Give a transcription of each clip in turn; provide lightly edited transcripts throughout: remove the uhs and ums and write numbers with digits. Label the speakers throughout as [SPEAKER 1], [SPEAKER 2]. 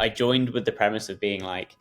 [SPEAKER 1] I joined with the premise of being like,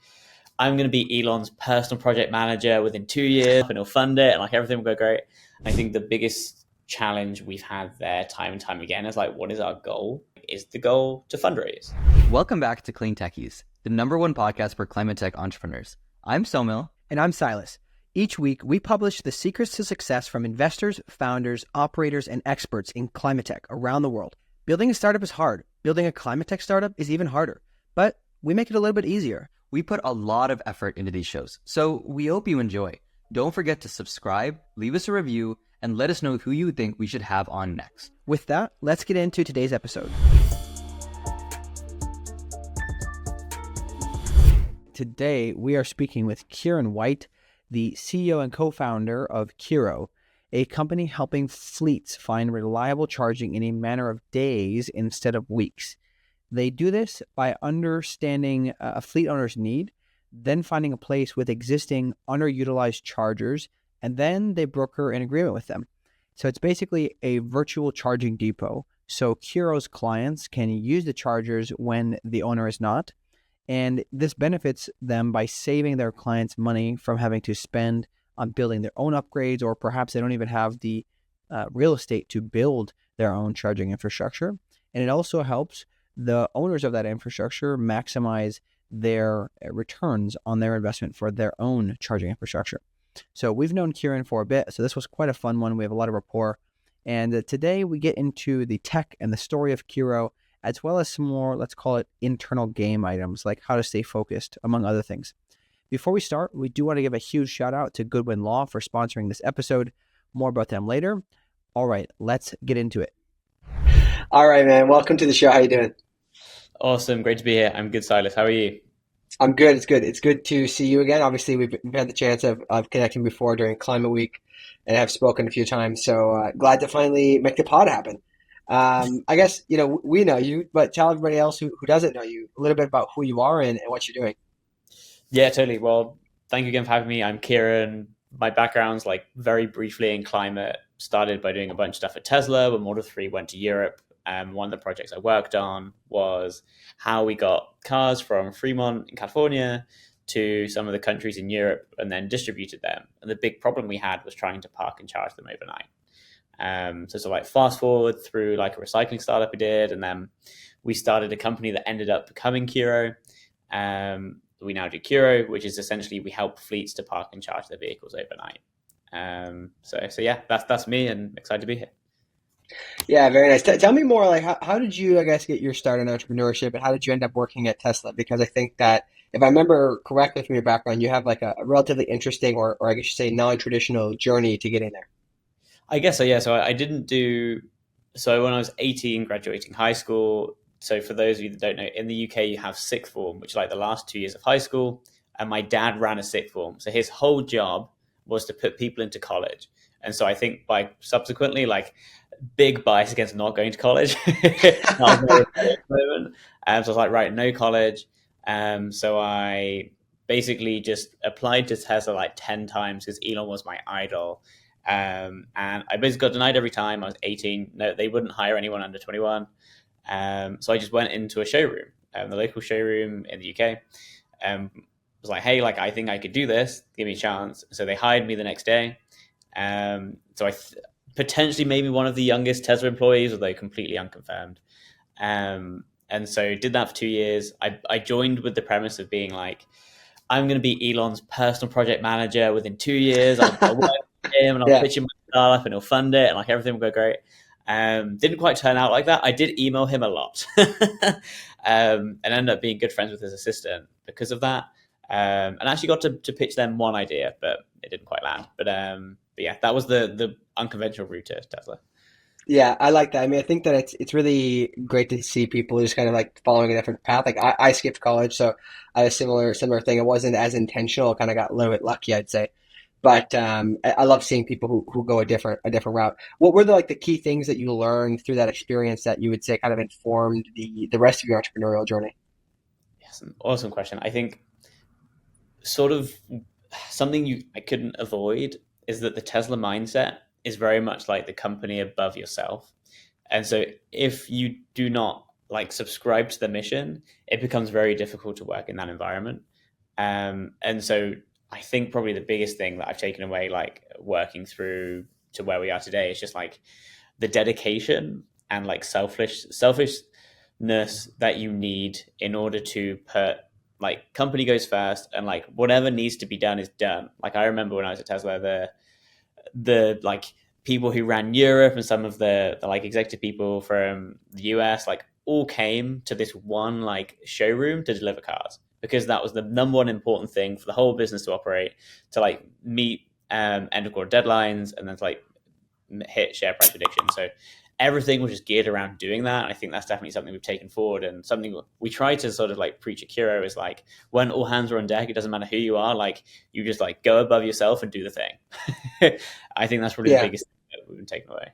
[SPEAKER 1] I'm going to be Elon's personal project manager within 2 years and he'll fund it and like everything will go great. I think the biggest challenge we've had there time and time again is like, what is our goal? Is the goal to fundraise?
[SPEAKER 2] Welcome back to Clean Techies, the #1 podcast for climate tech entrepreneurs. I'm Somil.
[SPEAKER 3] And I'm Silas. Each week, we publish the secrets to success from investors, founders, operators, and experts in climate tech around the world. Building a startup is hard. Building a climate tech startup is even harder. But we make it a little bit easier.
[SPEAKER 2] We put a lot of effort into these shows, so we hope you enjoy. Don't forget to subscribe, leave us a review, and let us know who you think we should have on next.
[SPEAKER 3] With that, let's get into today's episode. Today, we are speaking with Kieran White, the CEO and co-founder of Kero, a company helping fleets find reliable charging in a matter of days instead of weeks. They do this by understanding a fleet owner's need, then finding a place with existing underutilized chargers, and then they broker an agreement with them. So it's basically a virtual charging depot. So Kero's clients can use the chargers when the owner is not. And this benefits them by saving their clients money from having to spend on building their own upgrades, or perhaps they don't even have the real estate to build their own charging infrastructure. And it also helps the owners of that infrastructure maximize their returns on their investment for their own charging infrastructure. So we've known Kieran for a bit, so this was quite a fun one. We have a lot of rapport. And today we get into the tech and the story of Kero, as well as some more, let's call it internal game items, like how to stay focused, among other things. Before we start, we do want to give a huge shout out to Goodwin Law for sponsoring this episode. More about them later. All right, let's get into it.
[SPEAKER 4] All right, man. Welcome to the show. How you doing?
[SPEAKER 1] Awesome. Great to be here. I'm good, Silas. How are you?
[SPEAKER 4] I'm good. It's good. It's good to see you again. Obviously, we've had the chance of connecting before during Climate Week and have spoken a few times. So glad to finally make the pod happen. I guess, we know you, but tell everybody else who doesn't know you a little bit about who you are and what you're doing.
[SPEAKER 1] Yeah, totally. Well, thank you again for having me. I'm Kieran. My background's like very briefly in climate. Started by doing a bunch of stuff at Tesla when Model 3 went to Europe. One of the projects I worked on was how we got cars from Fremont in California to some of the countries in Europe and then distributed them. And the big problem we had was trying to park and charge them overnight. So like fast forward through like a recycling startup we did, and then we started a company that ended up becoming Kero. We now do Kero, which is essentially we help fleets to park and charge their vehicles overnight. So yeah, that's me, and excited to be here.
[SPEAKER 4] Yeah, very nice. Tell me more, like how did you, I guess, get your start in entrepreneurship, and how did you end up working at Tesla? Because I think that if I remember correctly from your background, you have like a relatively interesting, or I guess you say non-traditional journey to getting there.
[SPEAKER 1] I guess so, yeah. So when I was 18, graduating high school, so for those of you that don't know, in the UK, you have sixth form, which is like the last 2 years of high school. And my dad ran a sixth form. So his whole job was to put people into college. And so I think by subsequently, like, big bias against not going to college. So I was like, right, no college. So I basically just applied to Tesla like 10 times because Elon was my idol. And I basically got denied every time. I was 18. No, they wouldn't hire anyone under 21. So I just went into a showroom, the local showroom in the UK. Was like, hey, like, I think I could do this. Give me a chance. So they hired me the next day. So I potentially maybe one of the youngest Tesla employees, although completely unconfirmed. And so did that for 2 years. I joined with the premise of being like, I'm going to be Elon's personal project manager within 2 years. I'll work with him and I'll pitch him my startup and he'll fund it and like everything will go great. Didn't quite turn out like that. I did email him a lot and ended up being good friends with his assistant because of that. And actually got to pitch them one idea, but it didn't quite land. But yeah, that was the unconventional route to Tesla.
[SPEAKER 4] Yeah, I like that. I mean, I think that it's really great to see people just kind of like following a different path. Like I skipped college, so I had a similar thing. It wasn't as intentional. Kind of got a little bit lucky, I'd say. But I love seeing people who go a different route. What were the key things that you learned through that experience that you would say kind of informed the rest of your entrepreneurial journey?
[SPEAKER 1] Yes, an awesome question. I think sort of something I couldn't avoid is that the Tesla mindset is very much like the company above yourself. And so if you do not like subscribe to the mission, it becomes very difficult to work in that environment. And so I think probably the biggest thing that I've taken away, like working through to where we are today, is just like the dedication and like selfishness that you need in order to put like company goes first, and like whatever needs to be done is done. Like I remember when I was at Tesla, the like people who ran Europe and some of the like executive people from the US like all came to this one like showroom to deliver cars, because that was the number one important thing for the whole business to operate, to like meet end of quarter deadlines, and then to like hit share price prediction. So everything was just geared around doing that. And I think that's definitely something we've taken forward, and something we try to sort of like preach at Kero is like, when all hands are on deck, it doesn't matter who you are, like you just like go above yourself and do the thing. I think that's probably the
[SPEAKER 4] Yeah.
[SPEAKER 1] biggest thing that we've been taken away.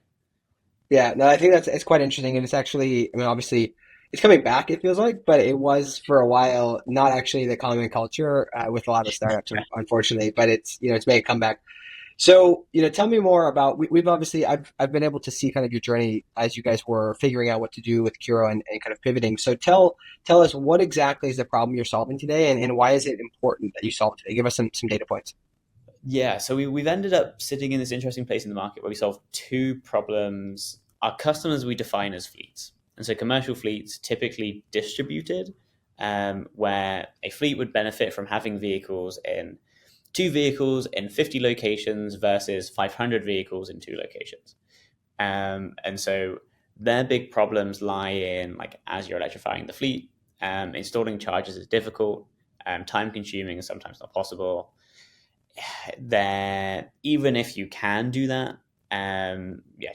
[SPEAKER 4] Yeah, no, I think that's it's quite interesting, and it's actually, I mean, obviously, it's coming back. It feels like, but it was for a while not actually the common culture with a lot of startups, unfortunately. But it's it's made a comeback. So tell me more about. We've obviously I've been able to see kind of your journey as you guys were figuring out what to do with Curo and kind of pivoting. So tell us what exactly is the problem you're solving today, and why is it important that you solve it today? Give us some data points.
[SPEAKER 1] Yeah, so we've ended up sitting in this interesting place in the market where we solve two problems. Our customers we define as fleets. And so commercial fleets, typically distributed, where a fleet would benefit from having two vehicles in 50 locations versus 500 vehicles in two locations. And so their big problems lie in, like, as you're electrifying the fleet, installing chargers is difficult, time consuming, and sometimes not possible. There, even if you can do that,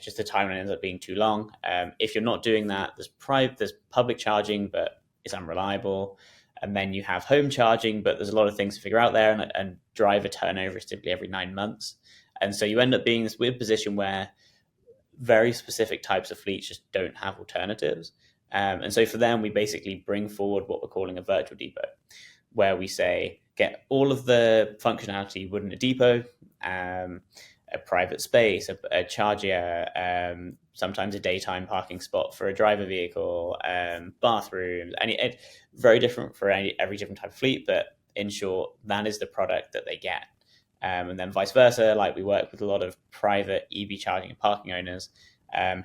[SPEAKER 1] just the timeline ends up being too long. If you're not doing that, there's public charging, but it's unreliable. And then you have home charging, but there's a lot of things to figure out there, and driver turnover is typically every 9 months. And so you end up being in this weird position where very specific types of fleets just don't have alternatives. And so for them, we basically bring forward what we're calling a virtual depot, where we say, get all of the functionality you would in a depot, a private space, a charger, sometimes a daytime parking spot for a driver vehicle, bathrooms, very different for every different type of fleet, but in short, that is the product that they get. And then vice versa, like we work with a lot of private EV charging and parking owners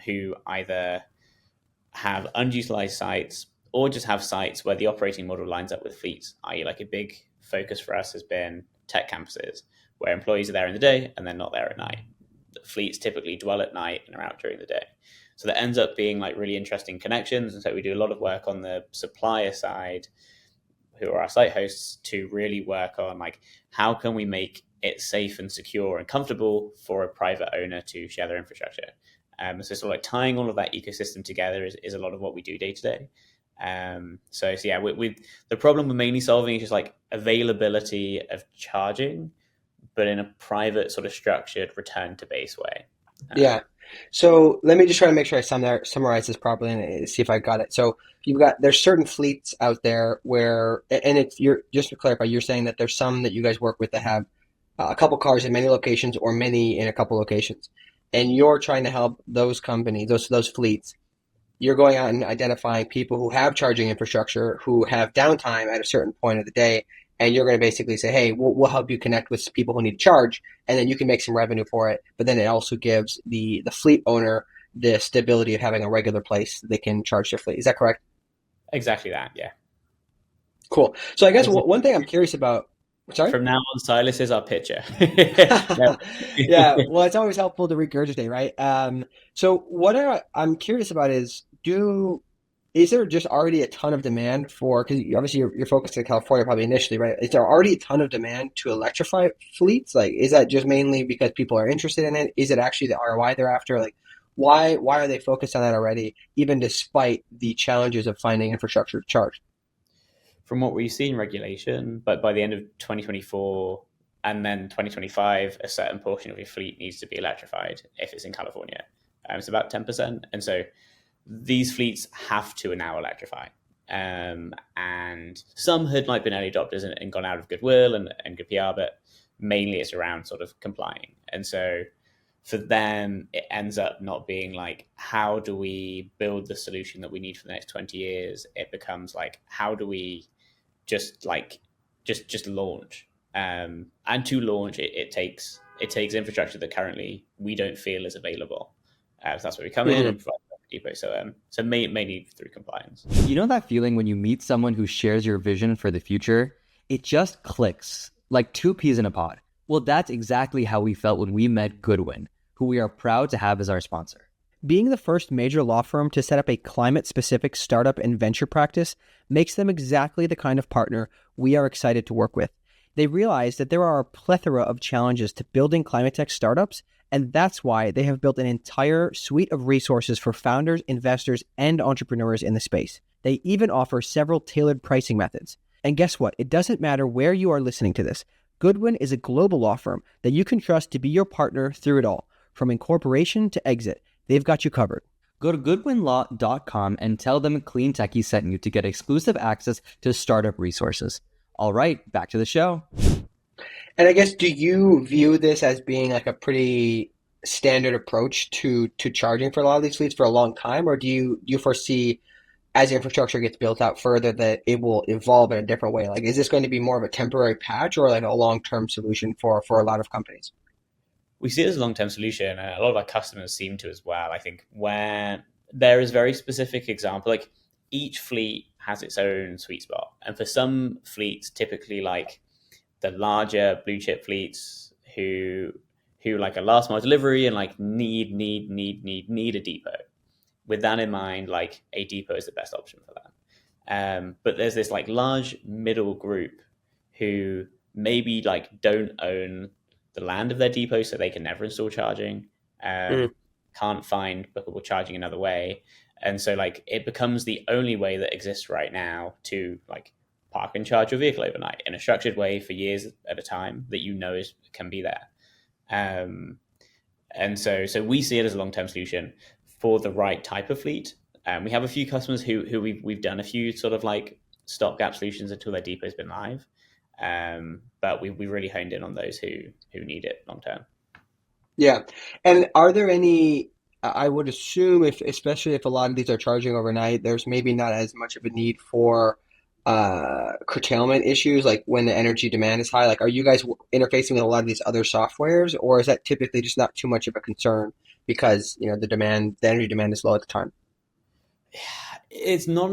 [SPEAKER 1] who either have unutilized sites or just have sites where the operating model lines up with fleets, i.e. like a big focus for us has been tech campuses, where employees are there in the day and they're not there at night. The fleets typically dwell at night and are out during the day. So that ends up being like really interesting connections. And so we do a lot of work on the supplier side, who are our site hosts, to really work on like, how can we make it safe and secure and comfortable for a private owner to share their infrastructure. So sort of like tying all of that ecosystem together is a lot of what we do day to day. So yeah, the problem we're mainly solving is just like availability of charging, but in a private sort of structured return to base way.
[SPEAKER 4] Yeah. So let me just try to make sure I summarize this properly and see if I got it. So there's certain fleets out there where, and it's you're just to clarify, you're saying that there's some that you guys work with that have a couple cars in many locations or many in a couple locations, and you're trying to help those companies, those fleets. You're going out and identifying people who have charging infrastructure, who have downtime at a certain point of the day, and you're going to basically say, hey, we'll help you connect with people who need to charge, and then you can make some revenue for it. But then it also gives the fleet owner the stability of having a regular place they can charge their fleet. Is that correct?
[SPEAKER 1] Exactly that, yeah.
[SPEAKER 4] Cool. So I guess one thing I'm curious about, sorry?
[SPEAKER 1] From now on, Silas is our pitcher.
[SPEAKER 4] Yeah, well, it's always helpful to regurgitate, right? So I'm curious about is there just already a ton of demand for, because obviously you're focused in California probably initially, right? Is there already a ton of demand to electrify fleets? Like, is that just mainly because people are interested in it? Is it actually the ROI they're after? Like, why are they focused on that already, even despite the challenges of finding infrastructure to charge?
[SPEAKER 1] From what we've seen regulation, but by the end of 2024 and then 2025, a certain portion of your fleet needs to be electrified if it's in California. It's about 10%. And so these fleets have to now electrify. And some had like been early adopters and gone out of goodwill and good PR, but mainly it's around sort of complying. And so for them, it ends up not being like, how do we build the solution that we need for the next 20 years? It becomes like, how do we just like just launch? And to launch, it takes infrastructure that currently we don't feel is available. So that's where we come in
[SPEAKER 4] Hmm.
[SPEAKER 1] and provide the depot. So mainly through compliance.
[SPEAKER 2] You know that feeling when you meet someone who shares your vision for the future? It just clicks, like two peas in a pod. Well, that's exactly how we felt when we met Goodwin, who we are proud to have as our sponsor.
[SPEAKER 3] Being the first major law firm to set up a climate-specific startup and venture practice makes them exactly the kind of partner we are excited to work with. They realize that there are a plethora of challenges to building climate tech startups, and that's why they have built an entire suite of resources for founders, investors, and entrepreneurs in the space. They even offer several tailored pricing methods. And guess what? It doesn't matter where you are listening to this. Goodwin is a global law firm that you can trust to be your partner through it all, from incorporation to exit. They've got you covered.
[SPEAKER 2] Go to goodwinlaw.com and tell them Clean Techie sent you to get exclusive access to startup resources. All right, back to the show.
[SPEAKER 4] And I guess, do you view this as being like a pretty standard approach to charging for a lot of these fleets for a long time, or do you foresee as the infrastructure gets built out further that it will evolve in a different way? Like, is this going to be more of a temporary patch or like a long-term solution for a lot of companies?
[SPEAKER 1] We see it as a long-term solution, and a lot of our customers seem to as well. I think where there is very specific example, like each fleet has its own sweet spot, and for some fleets, typically like the larger blue chip fleets who like a last mile delivery and like need a depot. With that in mind, like a depot is the best option for that. But there's this like large middle group who maybe like don't own the land of their depot, so they can never install charging.
[SPEAKER 4] Mm.
[SPEAKER 1] Can't find bookable charging another way, and so like it becomes the only way that exists right now to like park and charge your vehicle overnight in a structured way for years at a time that can be there. Um, and so we see it as a long term solution for the right type of fleet. We have a few customers who we've done a few sort of like stopgap solutions until their depot's been live. But we really honed in on those who need it long term.
[SPEAKER 4] Yeah. And are there any, I would assume if, especially if a lot of these are charging overnight, there's maybe not as much of a need for curtailment issues, like when the energy demand is high. Like, are you guys interfacing with a lot of these other softwares, or is that typically just not too much of a concern because, the energy demand is low at the time?
[SPEAKER 1] It's not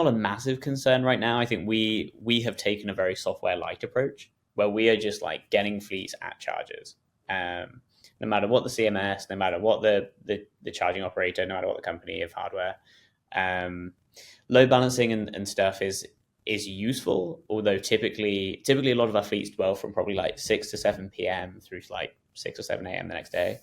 [SPEAKER 1] a massive concern right now. I think we have taken a very software light approach where we are just like getting fleets at chargers. No matter what the CMS, no matter what the charging operator, no matter what the company of hardware. Um, Load balancing and stuff is useful, although typically a lot of our fleets dwell from probably like 6 to 7 p.m. through to like 6 or 7 a.m. the next day.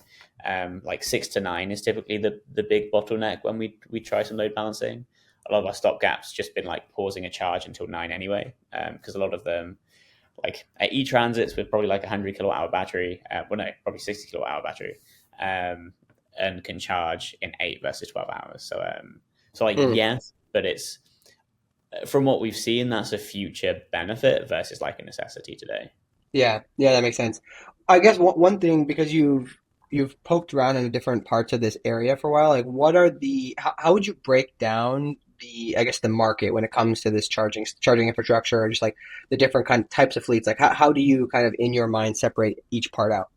[SPEAKER 1] Like 6 to 9 is typically the big bottleneck when we try some load balancing. A lot of our stopgaps just been like pausing a charge until 9 anyway, because a lot of them, like at e-transits with probably like 100 kilowatt hour battery, probably 60 kilowatt hour battery, and can charge in 8 versus 12 hours. So like,
[SPEAKER 4] Mm.
[SPEAKER 1] yes, but it's, from what we've seen, that's a future benefit versus like a necessity today.
[SPEAKER 4] Yeah, yeah, that makes sense. I guess one thing, because you've poked around in different parts of this area for a while, like what are how would you break down I guess the market when it comes to this charging infrastructure, or just like the different kind of types of fleets? Like how do you kind of in your mind separate each part out?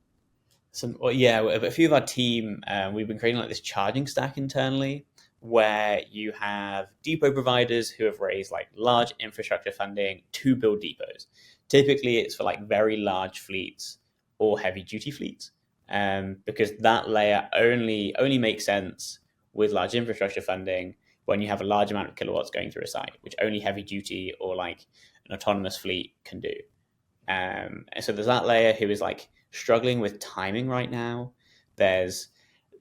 [SPEAKER 1] Well, yeah, a few of our team, we've been creating like this charging stack internally where you have depot providers who have raised like large infrastructure funding to build depots. Typically, it's for like very large fleets or heavy duty fleets, because that layer only makes sense with large infrastructure funding when you have a large amount of kilowatts going through a site, which only heavy duty or like an autonomous fleet can do. And so there's that layer who is like struggling with timing right now. There's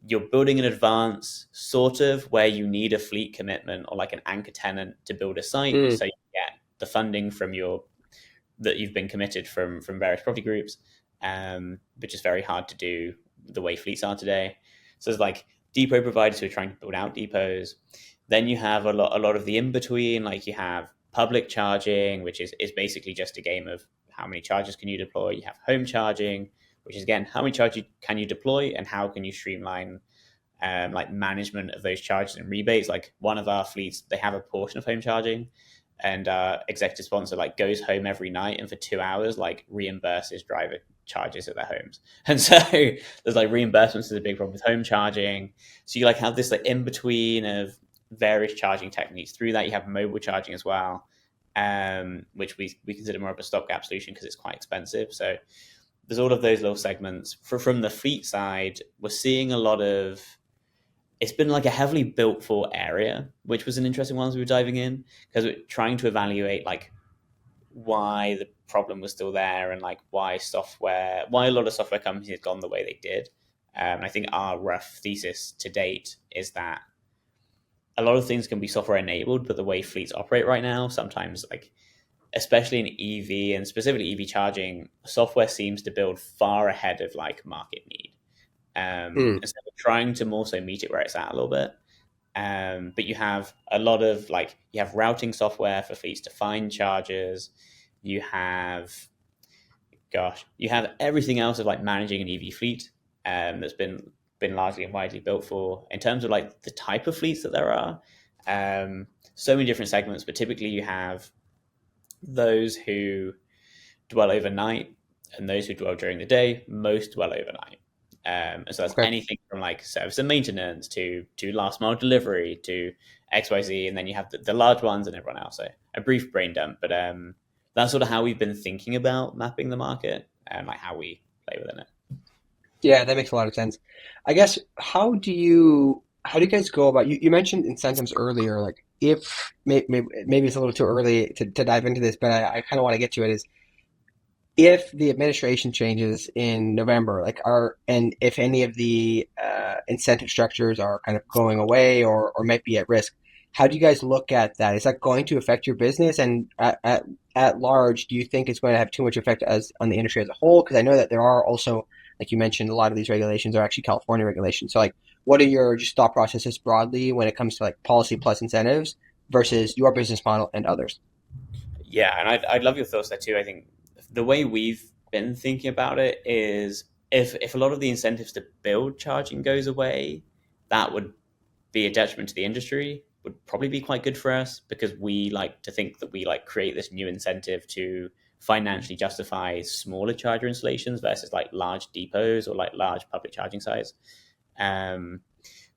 [SPEAKER 1] You're building in advance, sort of where you need a fleet commitment or like an anchor tenant to build a site,
[SPEAKER 4] Mm.
[SPEAKER 1] so you get the funding that you've been committed from various property groups, which is very hard to do the way fleets are today. So there's like depot providers who are trying to build out depots. Then you have a lot of the in between, like you have public charging, which is basically just a game of how many chargers can you deploy. You have home charging, which is again, how many charges can you deploy and how can you streamline like management of those charges and rebates. Like one of our fleets, they have a portion of home charging, and executive sponsor like goes home every night and for 2 hours like reimburses driver charges at their homes. And so there's like reimbursements is a big problem with home charging. So you like have this like in between of various charging techniques. Through that, you have mobile charging as well, which we consider more of a stopgap solution because it's quite expensive. So there's all of those little segments. From the fleet side, we're seeing a lot of, it's been like a heavily built for area, which was an interesting one as we were diving in, because we're trying to evaluate like why the problem was still there and like why a lot of software companies had gone the way they did. I think our rough thesis to date is that a lot of things can be software enabled, but the way fleets operate right now, sometimes like, especially in EV and specifically EV charging, software seems to build far ahead of like market need.
[SPEAKER 4] Hmm.
[SPEAKER 1] And so we're trying to more so meet it where it's at a little bit. But you have a lot of like, you have routing software for fleets to find chargers. You have, you have everything else of like managing an EV fleet that's been largely and widely built for. In terms of like the type of fleets that there are, so many different segments, but typically you have those who dwell overnight and those who dwell during the day. Most dwell overnight. And so that's
[SPEAKER 4] Okay.
[SPEAKER 1] anything from like service and maintenance to last mile delivery to XYZ. And then you have the large ones and everyone else. So a brief brain dump, but that's sort of how we've been thinking about mapping the market and like how we play within it.
[SPEAKER 4] Yeah, that makes a lot of sense. I guess how do you guys go about you mentioned incentives earlier, like if maybe it's a little too early to dive into this, but I kind of want to get to it is if the administration changes in November, and if any of the incentive structures are kind of going away or might be at risk, how do you guys look at that? Is that going to affect your business? And at large, do you think it's going to have too much effect as on the industry as a whole? Because I know that there are also, like you mentioned, a lot of these regulations are actually California regulations. So, like, what are your just thought processes broadly when it comes to like policy plus incentives versus your business model and others?
[SPEAKER 1] Yeah, and I'd love your thoughts there too. I think the way we've been thinking about it is if a lot of the incentives to build charging goes away, that would be a detriment to the industry, would probably be quite good for us because we like to think that we like create this new incentive to financially justify smaller charger installations versus like large depots or like large public charging sites. Um,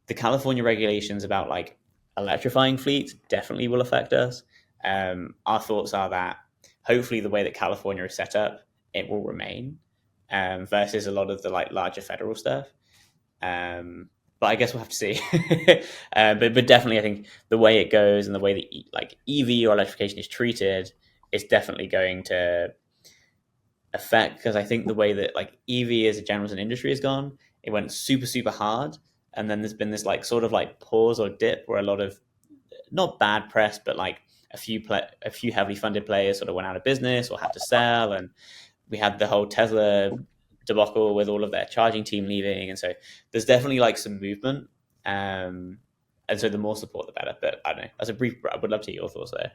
[SPEAKER 1] the California regulations about like electrifying fleets definitely will affect us. Our thoughts are that hopefully the way that California is set up, it will remain versus a lot of the like larger federal stuff. But I guess we'll have to see. But definitely, I think the way it goes and the way that like EV or electrification is treated is definitely going to affect, because I think the way that like EV as a general as an industry has gone, it went super hard, and then there's been this like sort of like pause or dip where a lot of not bad press, but like a few heavily funded players sort of went out of business or had to sell, and we had the whole Tesla debacle with all of their charging team leaving, and so there's definitely like some movement, and so the more support the better. But I don't know. That's a brief. I would love to hear your thoughts there.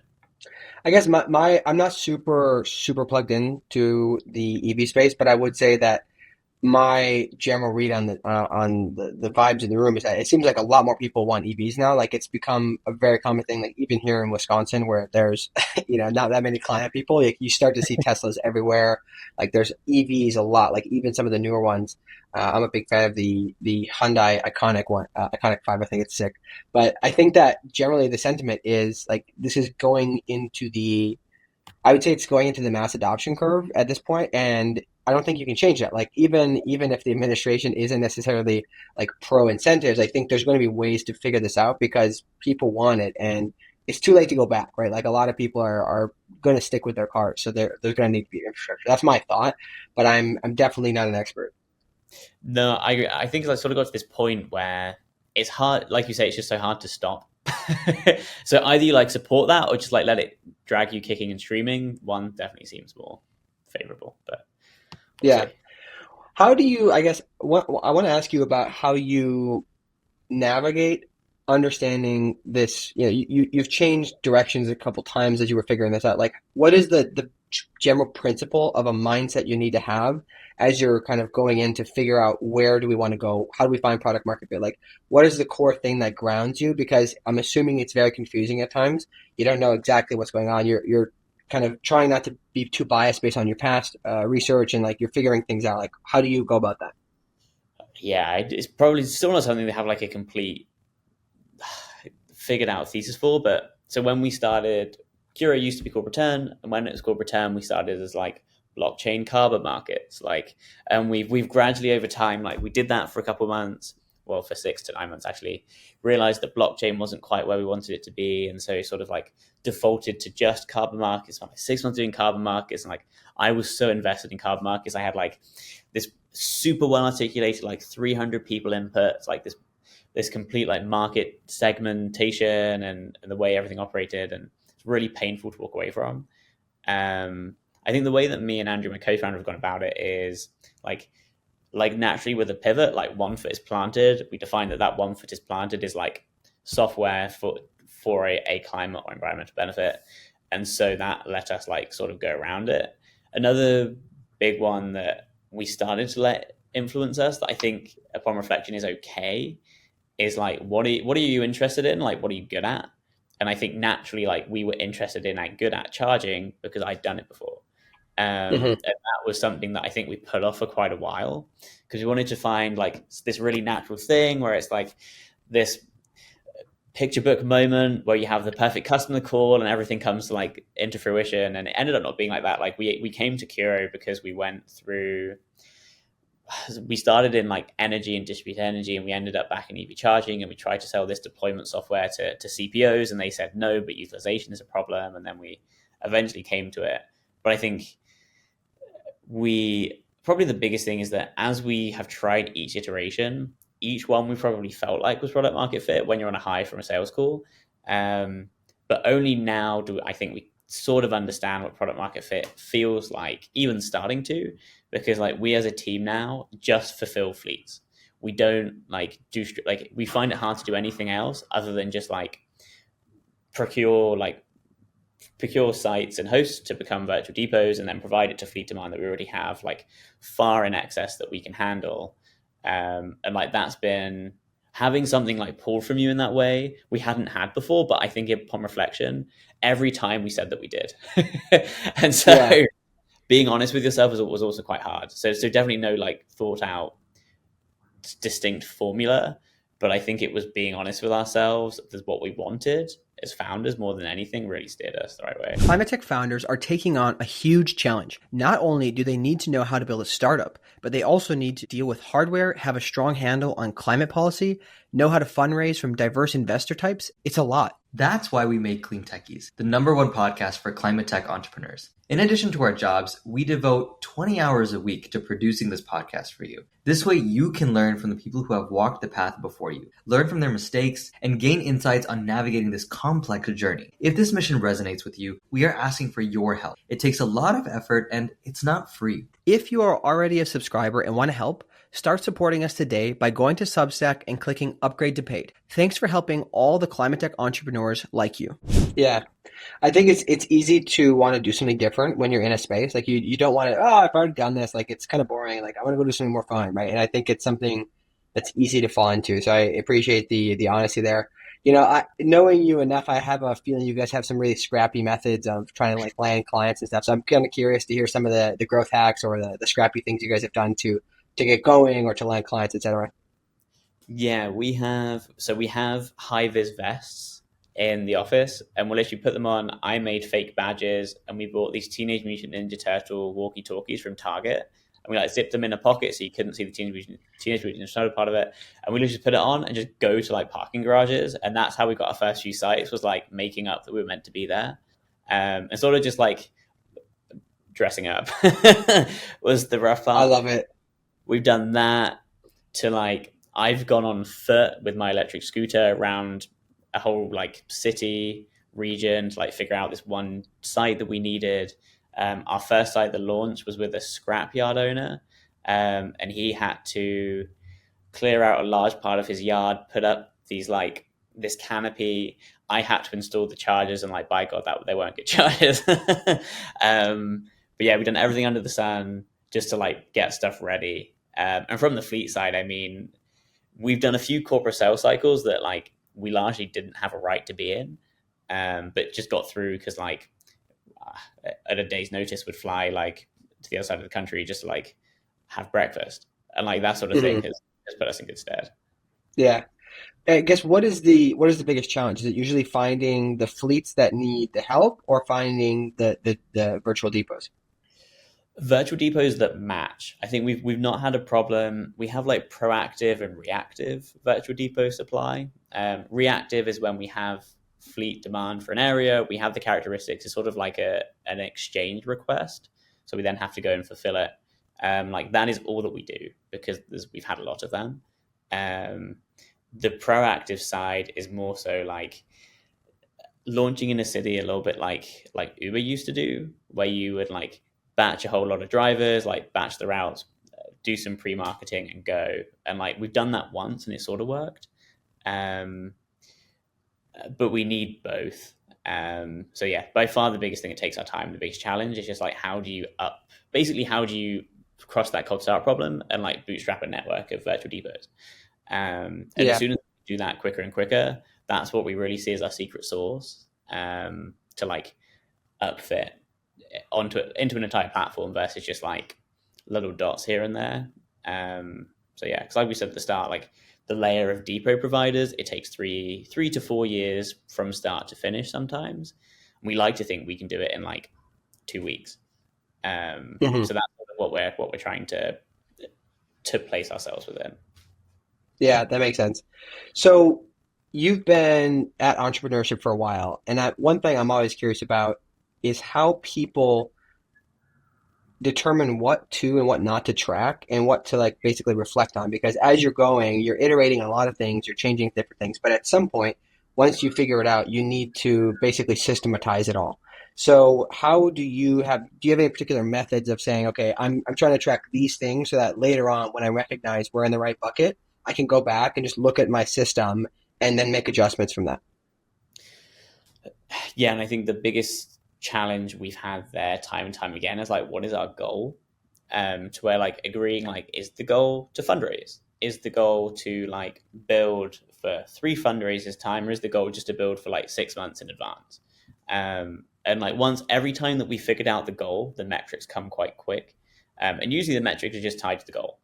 [SPEAKER 4] I guess I'm not super plugged into the EV space, but I would say that my general read on the vibes in the room is that it seems like a lot more people want EVs now. Like it's become a very common thing. Like even here in Wisconsin, where there's not that many client people, like you start to see Teslas everywhere. Like there's EVs a lot. Like even some of the newer ones. I'm a big fan of the Hyundai Iconic one, Iconic 5. I think it's sick. But I think that generally the sentiment is like this is going into the I would say it's going into the mass adoption curve at this point, and I don't think you can change that. Like even if the administration isn't necessarily like pro incentives, I think there's going to be ways to figure this out because people want it, and it's too late to go back, right? Like a lot of people are going to stick with their cars, so there's going to need to be infrastructure. That's my thought, but I'm definitely not an expert.
[SPEAKER 1] No, I think I sort of got to this point where it's hard, like you say, it's just so hard to stop. So either you like support that or just like let it drag you kicking and streaming. One definitely seems more favorable, but we'll
[SPEAKER 4] Yeah.
[SPEAKER 1] see.
[SPEAKER 4] How do you? I guess what I want to ask you about how you navigate understanding this, you've changed directions a couple times as you were figuring this out. Like, what is the general principle of a mindset you need to have as you're kind of going in to figure out where do we want to go? How do we find product market fit? Like, what is the core thing that grounds you? Because I'm assuming it's very confusing at times. You don't know exactly what's going on. You're kind of trying not to be too biased based on your past research, and like you're figuring things out. Like, how do you go about that?
[SPEAKER 1] Yeah, it's probably still not something they have like a complete figured out thesis for. But so when we started, Curo used to be called Return, and when it was called Return, we started as like blockchain carbon markets. Like, and we've gradually over time, like we did that for a couple of months, well, for 6 to 9 months actually, realized that blockchain wasn't quite where we wanted it to be, and so sort of like defaulted to just carbon markets. For like 6 months doing carbon markets, and like I was so invested in carbon markets, I had like this super well articulated like 300 people inputs, like this complete like market segmentation and the way everything operated, and it's really painful to walk away from. I think the way that me and Andrew, my co-founder, have gone about it is like naturally with a pivot, like one foot is planted. We define that one foot is planted is like software for a climate or environmental benefit, and so that let us like sort of go around it. Another big one that we started to let influence us that I think upon reflection is okay is like what are you interested in, like what are you good at. And I think naturally like we were interested in and good at charging because I'd done it before.
[SPEAKER 4] Mm-hmm.
[SPEAKER 1] And that was something that I think we put off for quite a while because we wanted to find like this really natural thing where it's like this picture book moment where you have the perfect customer call and everything comes to like into fruition. And it ended up not being like that. Like we came to Kero because we started in like energy and distributed energy, and we ended up back in EV charging, and we tried to sell this deployment software to CPOs, and they said no, but utilization is a problem. And then we eventually came to it. But I think we probably the biggest thing is that as we have tried each iteration, each one we probably felt like was product market fit when you're on a high from a sales call. But only now do I think we sort of understand what product market fit feels like, even starting to, because like we as a team now just fulfill fleets. We don't like do like we find it hard to do anything else other than just like procure like procure sites and hosts to become virtual depots and then provide it to fleet demand that we already have like far in excess that we can handle. And like that's been having something like pulled from you in that way we hadn't had before, but I think upon reflection every time we said that we did. And so
[SPEAKER 4] Yeah.
[SPEAKER 1] being honest with yourself was also quite hard. So definitely no like thought out distinct formula, but I think it was being honest with ourselves with what we wanted as founders more than anything really steered us the right way.
[SPEAKER 4] Climate tech founders are taking on a huge challenge. Not only do they need to know how to build a startup, but they also need to deal with hardware, have a strong handle on climate policy, know how to fundraise from diverse investor types. It's a lot.
[SPEAKER 2] That's why we made Clean Techies, the #1 podcast for climate tech entrepreneurs. In addition to our jobs, we devote 20 hours a week to producing this podcast for you. This way you can learn from the people who have walked the path before you, learn from their mistakes, and gain insights on navigating this complex journey. If this mission resonates with you, we are asking for your help. It takes a lot of effort and it's not free.
[SPEAKER 4] If you are already a subscriber and want to help, start supporting us today by going to Substack and clicking Upgrade to Paid. Thanks for helping all the climate tech entrepreneurs like you. Yeah, I think it's easy to want to do something different when you're in a space. Like you don't want to, oh, I've already done this. Like it's kind of boring. Like I want to go do something more fun, right? And I think it's something that's easy to fall into. So I appreciate the honesty there. Knowing you enough, I have a feeling you guys have some really scrappy methods of trying to like land clients and stuff. So I'm kind of curious to hear some of the growth hacks or the scrappy things you guys have done to get going or to land clients, etc.
[SPEAKER 1] Yeah, we have high vis vests in the office, and we'll literally put them on. I made fake badges, and we bought these Teenage Mutant Ninja Turtle walkie talkies from Target, and we like zipped them in a pocket so you couldn't see the Teenage Mutant Ninja Turtle part of it. And we literally just put it on and just go to like parking garages, and that's how we got our first few sites. Was like making up that we were meant to be there, and sort of just like dressing up was the rough
[SPEAKER 4] I
[SPEAKER 1] part.
[SPEAKER 4] love it.
[SPEAKER 1] We've done that to like I've gone on foot with my electric scooter around a whole like city region to like figure out this one site that we needed. Our first site, the launch, was with a scrapyard owner, and he had to clear out a large part of his yard, put up these like this canopy. I had to install the chargers, and like by God, that they weren't good chargers. But yeah, we've done everything under the sun just to like get stuff ready. And from the fleet side, I mean, we've done a few corporate sales cycles that like we largely didn't have a right to be in, but just got through because like at a day's notice would fly like to the other side of the country just to like have breakfast, and like that sort of thing
[SPEAKER 4] Mhm.
[SPEAKER 1] has put us in good stead.
[SPEAKER 4] Yeah. I guess what is the biggest challenge? Is it usually finding the fleets that need the help or finding the virtual depots?
[SPEAKER 1] Virtual depots that match. I think we've not had a problem. We have like proactive and reactive virtual depot supply. Reactive is when we have fleet demand for an area. We have the characteristics. It's sort of like an exchange request. So we then have to go and fulfill it. Like that is all that we do because we've had a lot of them. Um, the proactive side is more so like launching in a city a little bit like Uber used to do, where you would like batch a whole lot of drivers, like batch the routes, do some pre-marketing and go. And like we've done that once and it sort of worked. Um, but we need both. So yeah, by far the biggest thing it takes our time, the biggest challenge is just like how do you cross that cold start problem and like bootstrap a network of virtual depots. And as
[SPEAKER 4] Yeah.
[SPEAKER 1] soon as we do that quicker and quicker, that's what we really see as our secret sauce, to like upfit into an entire platform versus just like little dots here and there. So yeah, because like we said at the start, like the layer of depot providers, it takes three to 4 years from start to finish sometimes. We like to think we can do it in like 2 weeks.
[SPEAKER 4] Hmm.
[SPEAKER 1] So that's what we're trying to place ourselves within.
[SPEAKER 4] Yeah, that makes sense. So you've been at entrepreneurship for a while, and one thing I'm always curious about is how people determine what to and what not to track and what to like basically reflect on because as you're going you're iterating on a lot of things, you're changing different things, but at some point once you figure it out you need to basically systematize it all. So how do you have any particular methods of saying, okay, I'm trying to track these things so that later on when I recognize we're in the right bucket I can go back and just look at my system and then make adjustments from that?
[SPEAKER 1] Yeah, and I think the biggest challenge we've had there time and time again is like, what is our goal? To where like agreeing like, is the goal to fundraise? Is the goal to like build for 3 fundraisers time, or is the goal just to build for like 6 months in advance? And like once every time that we figured out the goal, the metrics come quite quick, and usually the metrics are just tied to the goal,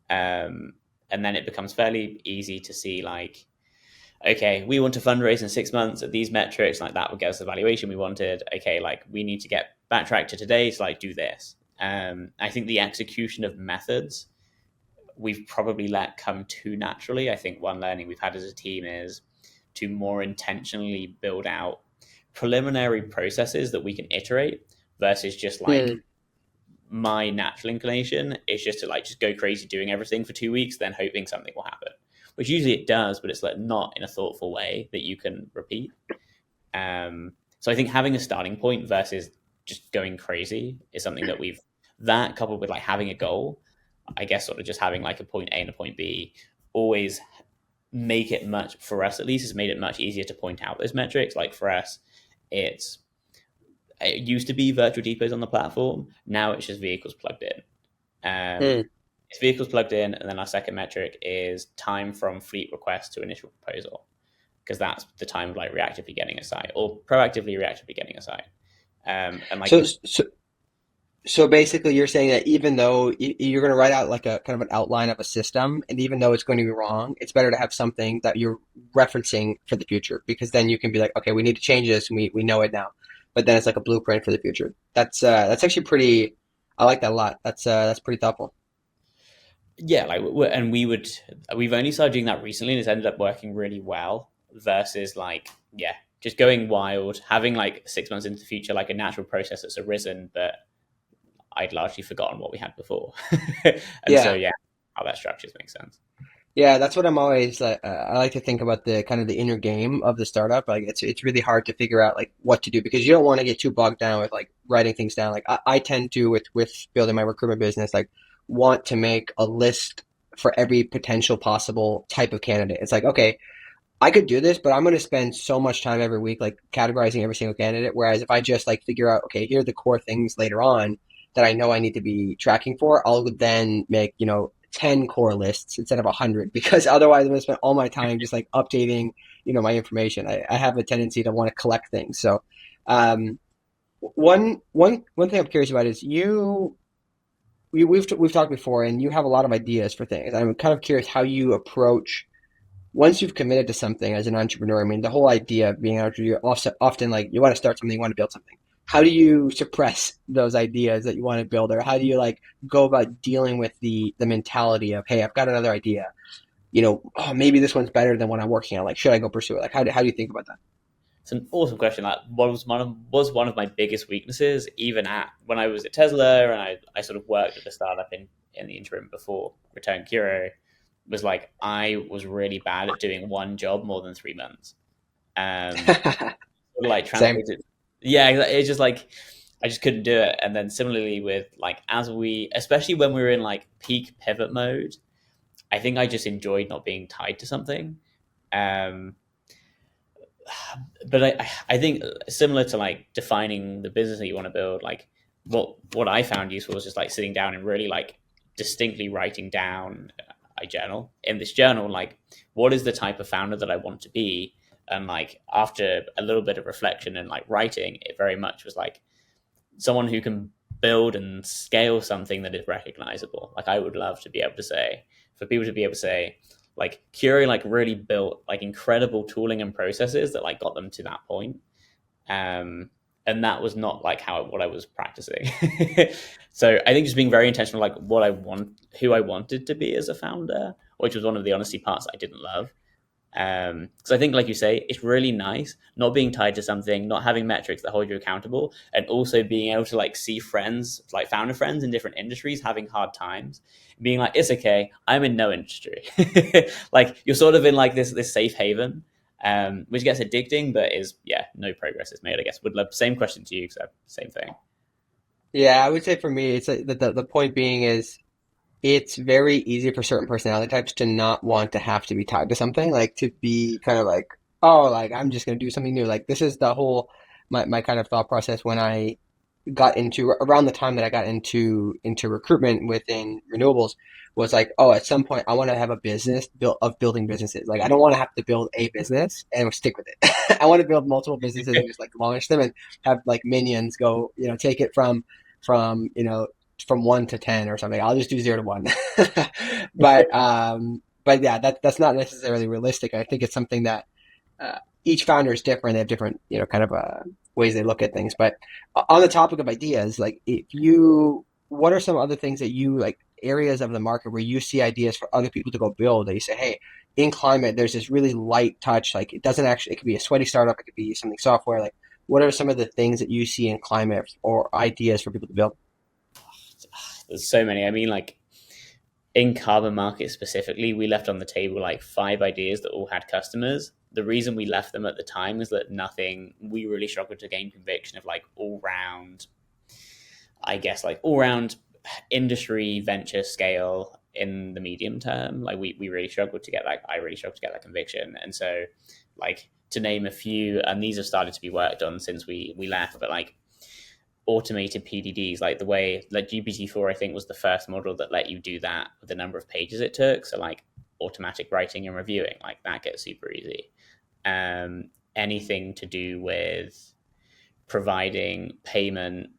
[SPEAKER 1] um, and then it becomes fairly easy to see like, okay, we want to fundraise in 6 months at these metrics, like that would get us the valuation we wanted. Okay, like we need to get backtrack to today to like do this. I think the execution of methods we've probably let come too naturally. I think one learning we've had as a team is to more intentionally build out preliminary processes that we can iterate versus just like
[SPEAKER 4] Mm.
[SPEAKER 1] my natural inclination is just to like just go crazy doing everything for 2 weeks, then hoping something will happen, which usually it does, but it's like not in a thoughtful way that you can repeat. So I think having a starting point versus just going crazy is something that that coupled with like having a goal, I guess sort of just having like a point A and a point B, always make it much, for us at least, has made it much easier to point out those metrics. Like for us, it's it used to be virtual depots on the platform. Now it's just vehicles plugged in. Um,
[SPEAKER 4] Mm.
[SPEAKER 1] it's vehicles plugged in, and then our second metric is time from fleet request to initial proposal, because that's the time of like reactively getting a site or proactively reactively getting a site. And like
[SPEAKER 4] so so So basically, you're saying that even though you're going to write out like a kind of an outline of a system, and even though it's going to be wrong, it's better to have something that you're referencing for the future because then you can be like, okay, we need to change this, and we know it now. But then it's like a blueprint for the future. That's actually pretty. I like that a lot. That's pretty thoughtful.
[SPEAKER 1] yeah, like and we've only started doing that recently, and it's ended up working really well. Versus like yeah, just going wild, having like 6 months into the future, like a natural process that's arisen, but I'd largely forgotten what we had before. And so
[SPEAKER 4] Yeah.
[SPEAKER 1] yeah, how that structures makes sense.
[SPEAKER 4] Yeah, that's what I'm always I like to think about the kind of the inner game of the startup. Like it's really hard to figure out like what to do because you don't want to get too bogged down with like writing things down. Like I tend to with building my recruitment business, like want to make a list for every potential possible type of candidate. It's like, okay, I could do this, but I'm going to spend so much time every week like categorizing every single candidate. Whereas if I just like figure out, okay, here are the core things later on that I know I need to be tracking for, I'll then make, 10 core lists instead of 100 because otherwise I'm going to spend all my time just like updating, my information. I have a tendency to want to collect things. So, um, one thing I'm curious about is we've talked before and you have a lot of ideas for things. I'm kind of curious how you approach once you've committed to something as an entrepreneur. I mean, the whole idea of being an entrepreneur, often like you want to start something, you want to build something. How do you suppress those ideas that you want to build, or how do you like go about dealing with the mentality of, hey, I've got another idea, oh, maybe this one's better than what I'm working on. Like, should I go pursue it? Like, how do you think about that?
[SPEAKER 1] It's an awesome question. That was one of my biggest weaknesses, even at when I was at Tesla, and I sort of worked at the startup in the interim before return Kero. Was like I was really bad at doing one job more than 3 months. Um, sort of like
[SPEAKER 4] Same.
[SPEAKER 1] translated. Yeah, it's just like I just couldn't do it. And then similarly with like especially when we were in like peak pivot mode, I think I just enjoyed not being tied to something. Um, but I think similar to like defining the business that you want to build, like what I found useful was just like sitting down and really like distinctly writing down. I journal in this journal, like what is the type of founder that I want to be, and like after a little bit of reflection and like writing, it very much was like someone who can build and scale something that is recognizable. Like I would love to be able to say, for people to be able to say, like Keurig like really built like incredible tooling and processes that like got them to that point. Um, and that was not like what I was practicing. So I think just being very intentional, like what I want, who I wanted to be as a founder, which was one of the honesty parts I didn't love. Because I think, like you say, it's really nice not being tied to something, not having metrics that hold you accountable, and also being able to like see friends, like founder friends in different industries, having hard times, being like, it's okay, I'm in no industry. Like you're sort of in like this safe haven, which gets addicting, but is no progress is made. I guess would love same question to you, because same thing.
[SPEAKER 4] Yeah, I would say for me, it's like the point being is it's very easy for certain personality types to not want to have to be tied to something, like to be kind of like, oh, like I'm just going to do something new. Like this is the whole my kind of thought process when I got into around the time that I got into recruitment within renewables was like, oh, at some point I want to have a business built of building businesses. Like I don't want to have to build a business and stick with it. I want to build multiple businesses and just like launch them and have like minions go, take it from from 1 to 10 or something. I'll just do 0 to 1. But yeah, that's not necessarily realistic. I think it's something that each founder is different. They have different, kind of ways they look at things. But on the topic of ideas, like what are some other things that you like areas of the market where you see ideas for other people to go build that you say, hey, in climate, there's this really light touch. Like it doesn't actually, it could be a sweaty startup. It could be something software. Like what are some of the things that you see in climate or ideas for people to build?
[SPEAKER 1] There's so many. I mean, like in carbon market specifically, we left on the table like 5 ideas that all had customers. The reason we left them at the time is that we really struggled to gain conviction of like all round, I guess, like all round industry venture scale in the medium term. Like we really struggled to get that. I really struggled to get that conviction. And so like to name a few, and these have started to be worked on since we left, but like automated PDDs, like the way like GPT-4, I think was the first model that let you do that with the number of pages it took. So like automatic writing and reviewing, like that gets super easy. Anything to do with providing payment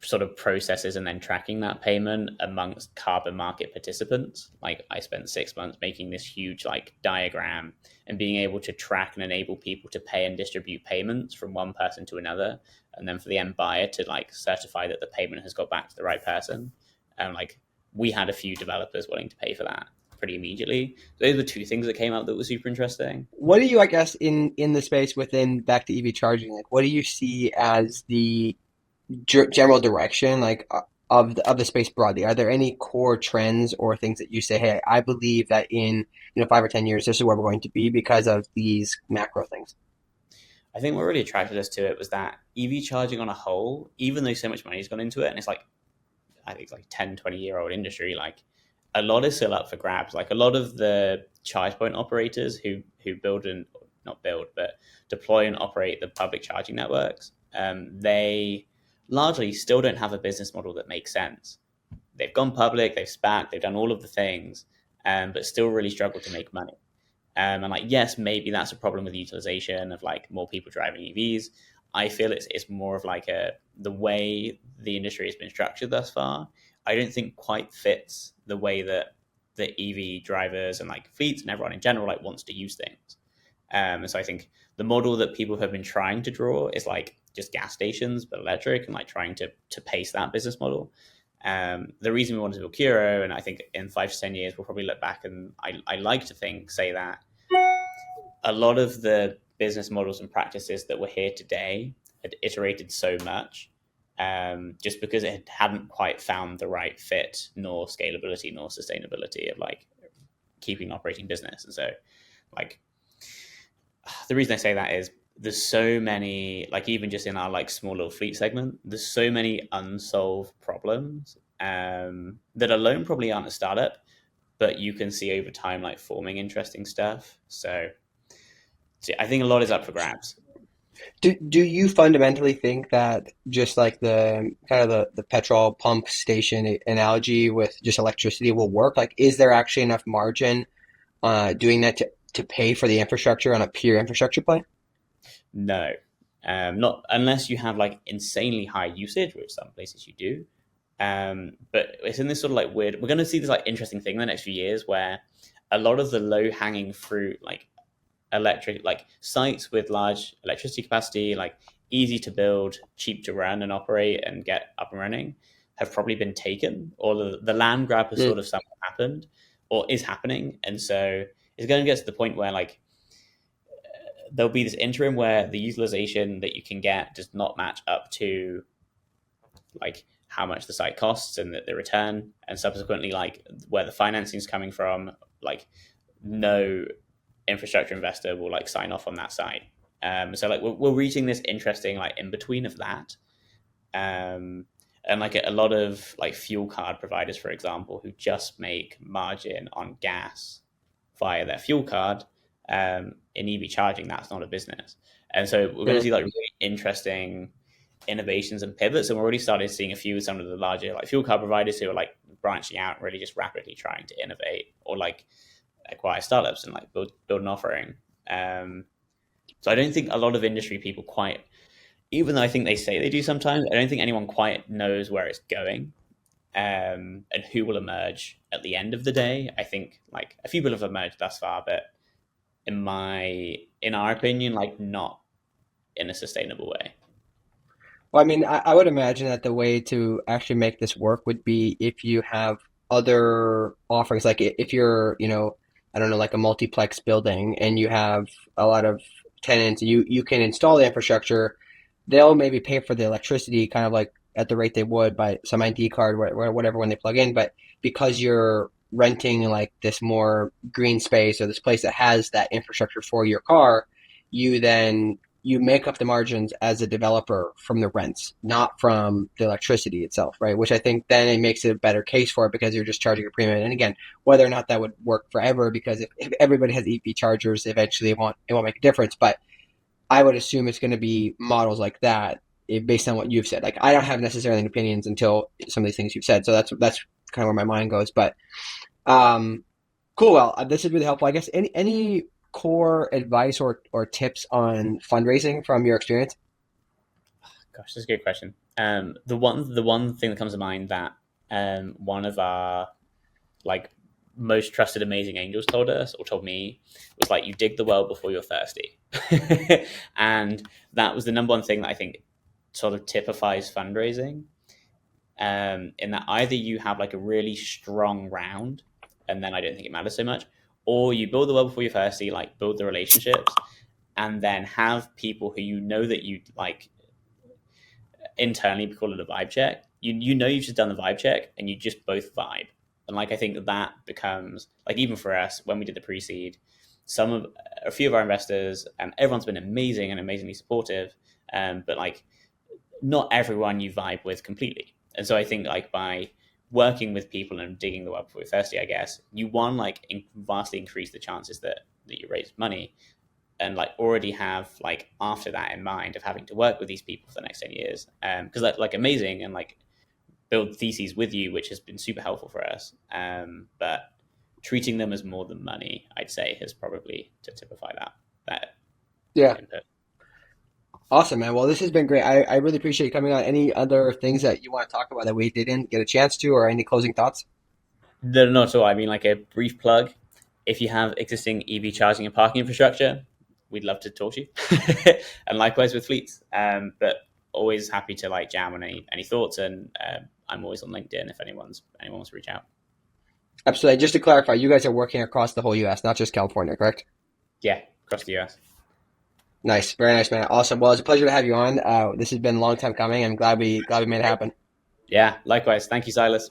[SPEAKER 1] sort of processes and then tracking that payment amongst carbon market participants. Like I spent 6 months making this huge like diagram and being able to track and enable people to pay and distribute payments from one person to another, and then for the end buyer to like certify that the payment has got back to the right person. And like we had a few developers willing to pay for that pretty immediately. Those were two things that came out that were super interesting.
[SPEAKER 4] What do you, I guess, in the space within back to EV charging, like what do you see as the general direction, like of the space broadly? Are there any core trends or things that you say, hey, I believe that in 5 or 10 years, this is where we're going to be because of these macro things?
[SPEAKER 1] I think what really attracted us to it was that EV charging on a whole, even though so much money's gone into it, and it's like I think it's like 10, 20-year-old industry, like a lot is still up for grabs. Like a lot of the charge point operators who build and not build, but deploy and operate the public charging networks, they largely still don't have a business model that makes sense. They've gone public, they've SPAC, they've done all of the things, but still really struggle to make money. And like, yes, maybe that's a problem with utilization of like more people driving EVs. I feel it's more of like the way the industry has been structured thus far. I don't think quite fits the way that the EV drivers and like fleets and everyone in general like wants to use things. And so I think the model that people have been trying to draw is like just gas stations but electric, and like trying to pace that business model. The reason we wanted to build Kero, and I think in 5 to 10 years we'll probably look back, and I like to say that a lot of the business models and practices that were here today had iterated so much, just because it hadn't quite found the right fit, nor scalability, nor sustainability of like keeping an operating business. And so like the reason I say that is there's so many, like even just in our like small little fleet segment, there's so many unsolved problems that alone probably aren't a startup, but you can see over time like forming interesting stuff. So I think a lot is up for grabs.
[SPEAKER 4] Do you fundamentally think that just like the kind of the petrol pump station analogy with just electricity will work? Like, is there actually enough margin doing that to pay for the infrastructure on a pure infrastructure play?
[SPEAKER 1] No, not unless you have like insanely high usage, which some places you do. But it's in this sort of like weird. We're going to see this like interesting thing in the next few years where a lot of the low hanging fruit, like electric, like sites with large electricity capacity, like easy to build, cheap to run and operate and get up and running, have probably been taken, or the land grab has
[SPEAKER 4] Mm.
[SPEAKER 1] sort of somehow happened or is happening. And so it's going to get to the point where like there'll be this interim where the utilization that you can get does not match up to like how much the site costs and the return, and subsequently like where the financing is coming from, like no infrastructure investor will like sign off on that site. So like we're reaching this interesting like in between of that. And like a lot of like fuel card providers, for example, who just make margin on gas via their fuel card, in EV charging, that's not a business. And so we're going to
[SPEAKER 4] Mm.
[SPEAKER 1] see like really interesting innovations and pivots, and we're already started seeing a few of some of the larger like fuel card providers who are like branching out and really just rapidly trying to innovate or like acquire startups and like build an offering. So I don't think a lot of industry people quite, even though I think they say they do sometimes, I don't think anyone quite knows where it's going, and who will emerge at the end of the day. I think like a few people have emerged thus far, but in our opinion, like not in a sustainable way.
[SPEAKER 4] Well, I mean, I would imagine that the way to actually make this work would be if you have other offerings, like if you're, I don't know, like a multiplex building and you have a lot of tenants, you can install the infrastructure. They'll maybe pay for the electricity kind of like at the rate they would by some ID card, whatever, when they plug in. But because you're renting like this more green space or this place that has that infrastructure for your car, you make up the margins as a developer from the rents, not from the electricity itself, right? Which I think then it makes it a better case for it because you're just charging a premium. And again, whether or not that would work forever, because if everybody has EV chargers, eventually it won't make a difference. But I would assume it's going to be models like that, based on what you've said. Like I don't have necessarily any opinions until some of these things you've said, so that's kind of where my mind goes. But um, cool. Well, this is really helpful. I guess any core advice or tips on fundraising from your experience?
[SPEAKER 1] Gosh, that's a good question. The one thing that comes to mind that one of our like most trusted amazing angels told us or told me was like you dig the well before you're thirsty. And that was the number one thing that I think sort of typifies fundraising, in that either you have like a really strong round and then I don't think it matters so much, or you build the well before you're thirsty, like build the relationships and then have people who you know that you like internally, we call it a vibe check. You know you've just done the vibe check and you just both vibe. And like I think that becomes like, even for us when we did the pre-seed, a few of our investors, and everyone's been amazing and amazingly supportive, but like not everyone you vibe with completely. And so I think like by working with people and digging the well before you're thirsty, I guess, you like vastly increase the chances that you raise money, and like already have like after that in mind of having to work with these people for the next 10 years, because that's like amazing, and like build theses with you, which has been super helpful for us. But treating them as more than money, I'd say, has probably to typify that
[SPEAKER 4] Yeah.
[SPEAKER 1] input.
[SPEAKER 4] Awesome, man. Well, this has been great. I really appreciate you coming on. Any other things that you want to talk about that we didn't get a chance to, or any closing thoughts?
[SPEAKER 1] No, not at all. I mean, like a brief plug. If you have existing EV charging and parking infrastructure, we'd love to talk to you. And likewise with fleets. But always happy to like jam on any thoughts. And I'm always on LinkedIn if anyone wants to reach out.
[SPEAKER 4] Absolutely. Just to clarify, you guys are working across the whole U.S., not just California, correct?
[SPEAKER 1] Yeah, across the US.
[SPEAKER 4] Nice. Very nice, man. Awesome. Well, it's a pleasure to have you on. This has been a long time coming. I'm glad we made it happen.
[SPEAKER 1] Yeah, likewise. Thank you, Silas.